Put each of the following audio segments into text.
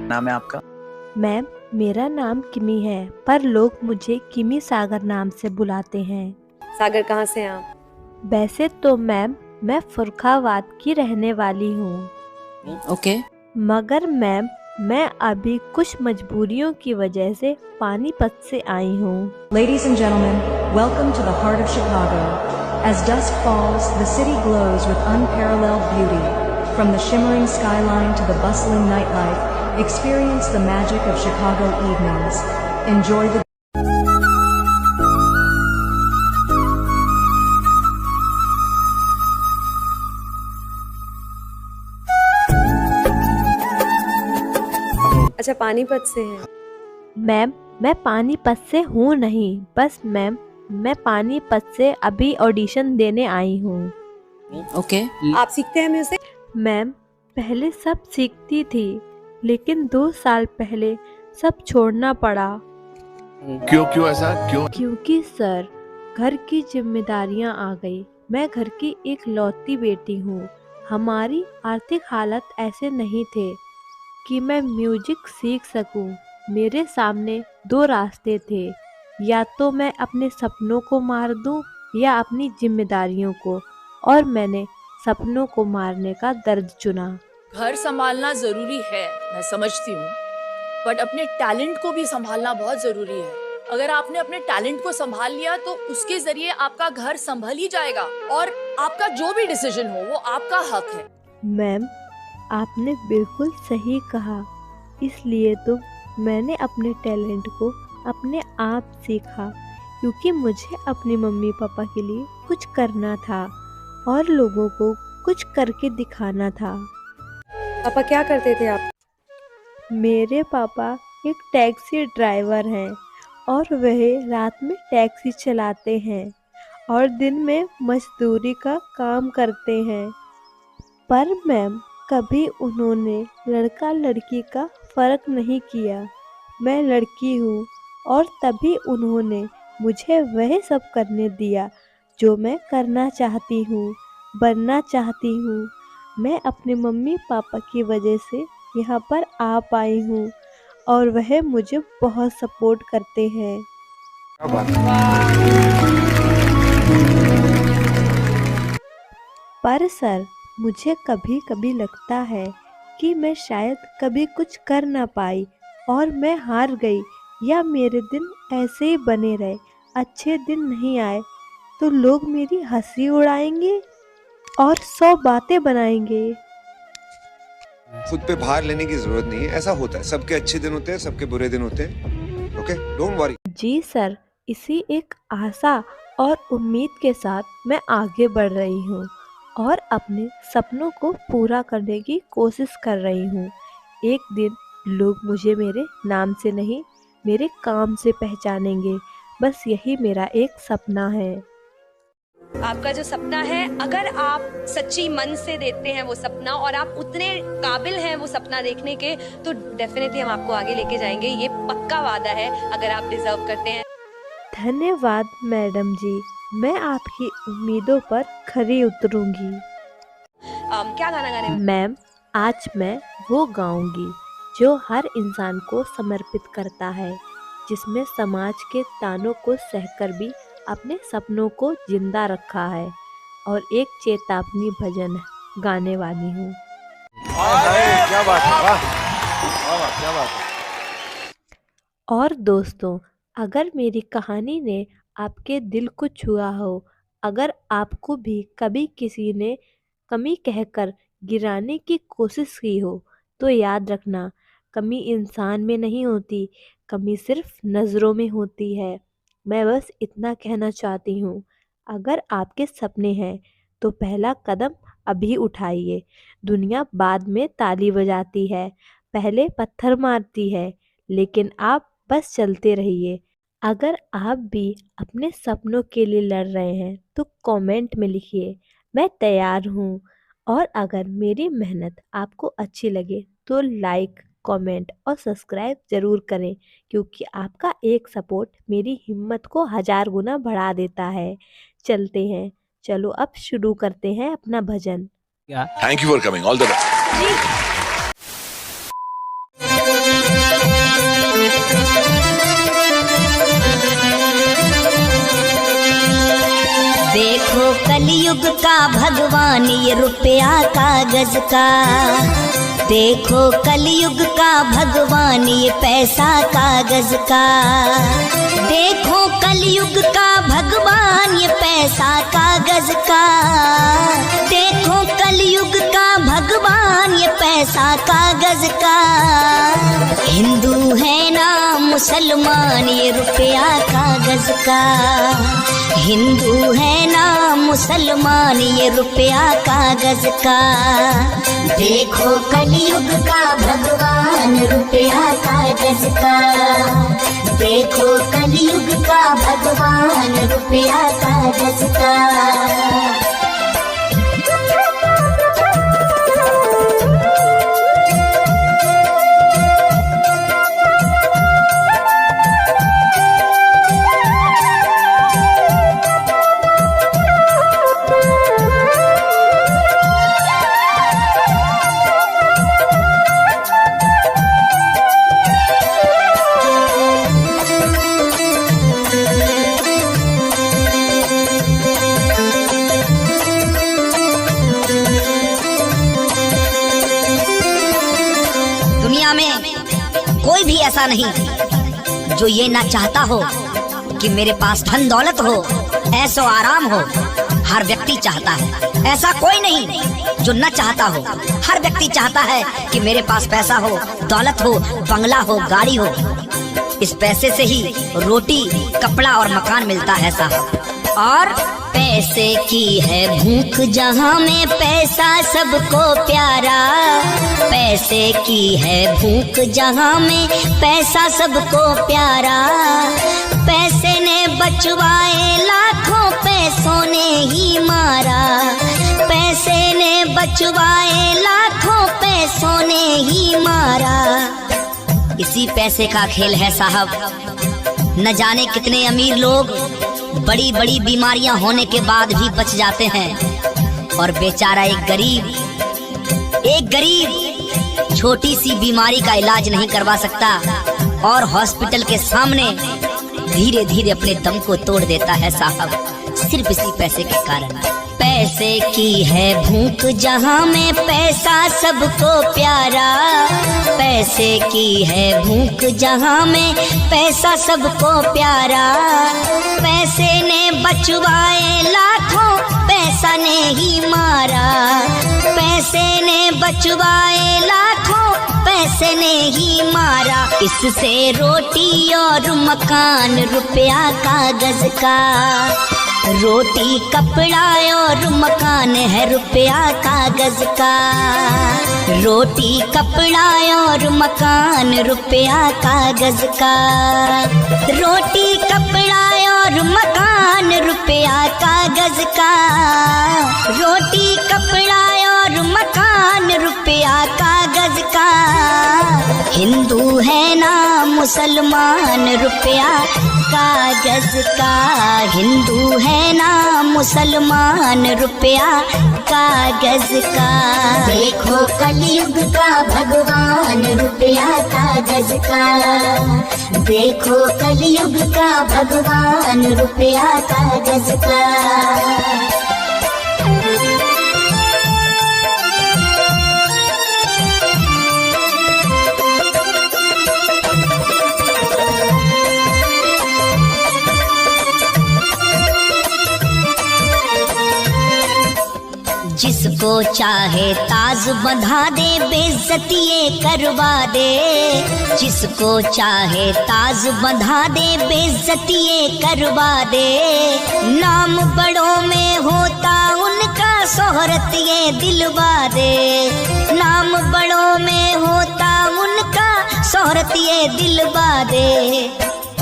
नाम है आपका? मैम, मेरा नाम किमी है, पर लोग मुझे किमी सागर नाम से बुलाते हैं। सागर कहाँ से हैं आप? वैसे तो मैम, मैं फर्रुखाबाद की रहने वाली हूँ। ओके। मगर मैम, मैं अभी कुछ मजबूरियों की वजह से पानीपत से आई हूँ। Ladies and gentlemen, welcome to the heart of Chicago. As dusk falls, the city glows with unparalleled beauty. From the shimmering skyline to the bustling nightlife, experience the magic of Chicago evenings. Enjoy the अच्छा, पानीपत से हैं। Ma'am, मैं पानीपत से हूँ नहीं, बस ma'am, मैं पानीपत से अभी ऑडिशन देने आई हूँ। ओके। आप सीखते हैं म्यूजिक? मैम, पहले सब सीखती थी, लेकिन 2 साल पहले सब छोड़ना पड़ा। क्यों ऐसा क्यों? क्योंकि सर, घर की जिम्मेदारियां आ गई। मैं घर की एक लौती बेटी हूँ। हमारी आर्थिक हालत ऐसे नहीं थे कि मैं म्यूजिक सीख सकूं। मेरे सामने 2 रास्ते थे, या तो मैं अपने सपनों को मार दूं या अपनी जिम्मेदारियों को, और मैंने सपनों को मारने का दर्द चुना। घर संभालना जरूरी है, मैं समझती हूँ, बट अपने टैलेंट को भी संभालना बहुत जरूरी है। अगर आपने अपने टैलेंट को संभाल लिया तो उसके जरिए आपका घर संभल ही जाएगा, और आपका जो भी डिसीजन हो वो आपका हक है। मैम, आपने बिल्कुल सही कहा। इसलिए तो मैंने अपने टैलेंट को अपने आप सीखा, क्योंकि मुझे अपनी मम्मी पापा के लिए कुछ करना था और लोगों को कुछ करके दिखाना था। पापा क्या करते थे आप? मेरे पापा एक टैक्सी ड्राइवर हैं और वह रात में टैक्सी चलाते हैं और दिन में मजदूरी का काम करते हैं। पर मैम, कभी उन्होंने लड़का लड़की का फ़र्क नहीं किया। मैं लड़की हूँ और तभी उन्होंने मुझे वह सब करने दिया जो मैं करना चाहती हूँ, बनना चाहती हूँ। मैं अपने मम्मी पापा की वजह से यहाँ पर आ पाई हूँ और वह मुझे बहुत सपोर्ट करते हैं। पर सर, मुझे कभी कभी लगता है कि मैं शायद कभी कुछ कर ना पाई और मैं हार गई, या मेरे दिन ऐसे ही बने रहे, अच्छे दिन नहीं आए तो लोग मेरी हंसी उड़ाएंगे और 100 बातें बनाएंगे। खुद पे भार लेने की जरूरत नहीं है, ऐसा होता है, सबके अच्छे दिन होते हैं, सबके बुरे दिन होते हैं। Okay, don't worry. जी सर, इसी एक आशा और उम्मीद के साथ मैं आगे बढ़ रही हूँ और अपने सपनों को पूरा करने की कोशिश कर रही हूँ। एक दिन लोग मुझे मेरे नाम से नहीं, मेरे काम से पहचानेंगे। बस यही मेरा एक सपना है। आपका जो सपना है, अगर आप सच्ची मन से देते हैं वो सपना और आप उतने काबिल हैं वो सपना देखने के, तो डेफिनेटली हम आपको आगे लेके जाएंगे। ये पक्का वादा है, अगर आप डिजर्व करते हैं। धन्यवाद मैडम जी, मैं आपकी उम्मीदों पर खरी उतरूंगी। क्या गाना गाने में? मैम, आज मैं वो गाऊंगी जो हर इंसान को समर्पित करता है, जिसमें समाज के तानों को सहकर भी अपने सपनों को जिंदा रखा है, और एक चेतावनी भजन गाने वाली हूँ। क्या बात है, वाह वाह, क्या बात है। और दोस्तों, अगर मेरी कहानी ने आपके दिल को छुआ हो, अगर आपको भी कभी किसी ने कमी कहकर गिराने की कोशिश की हो, तो याद रखना, कमी इंसान में नहीं होती, कमी सिर्फ नज़रों में होती है। मैं बस इतना कहना चाहती हूँ, अगर आपके सपने हैं तो पहला कदम अभी उठाइए। दुनिया बाद में ताली बजाती है, पहले पत्थर मारती है, लेकिन आप बस चलते रहिए। अगर आप भी अपने सपनों के लिए लड़ रहे हैं तो कमेंट में लिखिए, मैं तैयार हूँ। और अगर मेरी मेहनत आपको अच्छी लगे तो लाइक, कमेंट और सब्सक्राइब ज़रूर करें, क्योंकि आपका एक सपोर्ट मेरी हिम्मत को 1000 गुना बढ़ा देता है। चलते हैं, चलो अब शुरू करते हैं अपना भजन। Thank you for coming, all the best. कलयुग का भगवान ये रुपया कागज का। देखो कलयुग का भगवान ये पैसा कागज का। देखो कलयुग का भगवान ये पैसा कागज का। देखो कलयुग का भगवान ये पैसा कागज का। हिंदू है ना मुसलमान ये रुपया कागज का। हिंदू है ना मुसलमान ये रुपया कागज का। देखो कलयुग का भगवान रुपया कागज का। देखो कलयुग का भगवान रुपया कागज का। कोई भी ऐसा नहीं जो ये ना चाहता हो कि मेरे पास धन दौलत हो, ऐशो आराम हो। हर व्यक्ति चाहता है, ऐसा कोई नहीं जो न चाहता हो। हर व्यक्ति चाहता है कि मेरे पास पैसा हो, दौलत हो, बंगला हो, गाड़ी हो। इस पैसे से ही रोटी, कपड़ा और मकान मिलता है साहब। और पैसे की है भूख जहाँ में पैसा सबको प्यारा। पैसे की है भूख जहाँ में पैसा सबको प्यारा। पैसे ने बचवाए लाखों, पैसों ने ही मारा। पैसे ने बचवाए लाखों, पैसों ने ही मारा। इसी पैसे का खेल है साहब। न जाने कितने अमीर लोग बड़ी बड़ी बीमारियां होने के बाद भी बच जाते हैं, और बेचारा एक गरीब छोटी सी बीमारी का इलाज नहीं करवा सकता और हॉस्पिटल के सामने धीरे धीरे अपने दम को तोड़ देता है साहब, सिर्फ इसी पैसे के कारण। पैसे की है भूख जहाँ में पैसा सबको प्यारा। पैसे की है भूख जहाँ में पैसा सबको प्यारा। पैसे ने बचवाए लाखों, पैसा ने ही मारा। पैसे ने बचवाए लाखों, पैसे ने ही मारा। इससे रोटी और मकान रुपया कागज का। रोटी कपड़ा और मकान है रुपया कागज का। रोटी कपड़ा और मकान रुपया कागज का। रोटी कपड़ा और मकान रुपया कागज का। रोटी कपड़ा और मकान रुपया कागज का। हिंदू है ना मुसलमान रुपया कागज का। हिंदू है ना मुसलमान रुपया कागज का। देखो कलयुग का भगवान रुपया कागज का। देखो कलयुग का भगवान रुपया कागज का। जिसको चाहे ताज बंधा दे, बेइज्जती ये करवा दे। जिसको चाहे ताज बंधा दे, बेइज्जती ये करवा दे। नाम बड़ों में होता उनका, शोहरत ये दिलवा दे। नाम बड़ों में होता उनका, शोहरत ये दिलवा दे।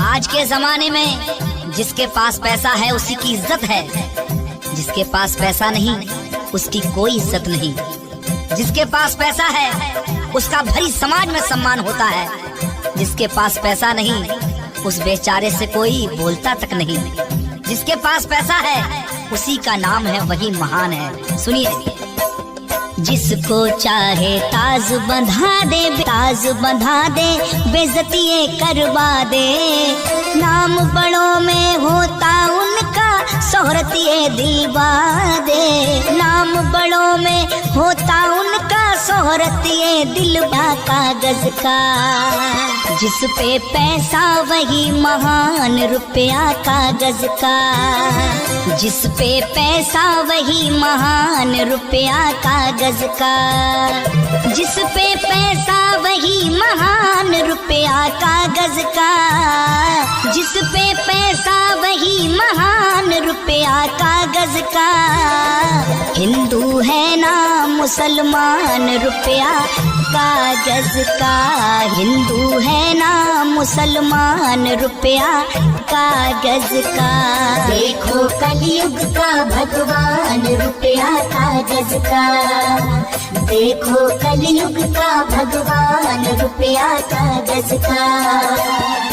आज के जमाने में जिसके पास पैसा है उसी की इज्जत है, जिसके पास पैसा नहीं उसकी कोई इज्जत नहीं। जिसके पास पैसा है उसका भरी समाज में सम्मान होता है, जिसके पास पैसा नहीं उस बेचारे से कोई बोलता तक नहीं। जिसके पास पैसा है उसी का नाम है, वही महान है। सुनिए, जिसको चाहे ताज बंधा दे, ताज बंधा दे, बेइज्जती करवा दे। नाम बड़ों में होता उनका, शोहरत ये दिल बादे, नाम बड़ों में होता उनका शोहरत ये दिल बा कागज का। जिस पे पैसा वही महान रुपया कागज का, जिस पे पैसा वही महान रुपया कागज का, जिस पे पैसा वही महान रुपया कागज का, जिस पे पैसा वही महान रुपया कागज का। हिंदू है ना मुसलमान रुपया कागज का, हिंदू है ना मुसलमान रुपया कागज का। देखो कलयुग का भगवान रुपया कागज का, देखो कलयुग का भगवान रुपया कागज का।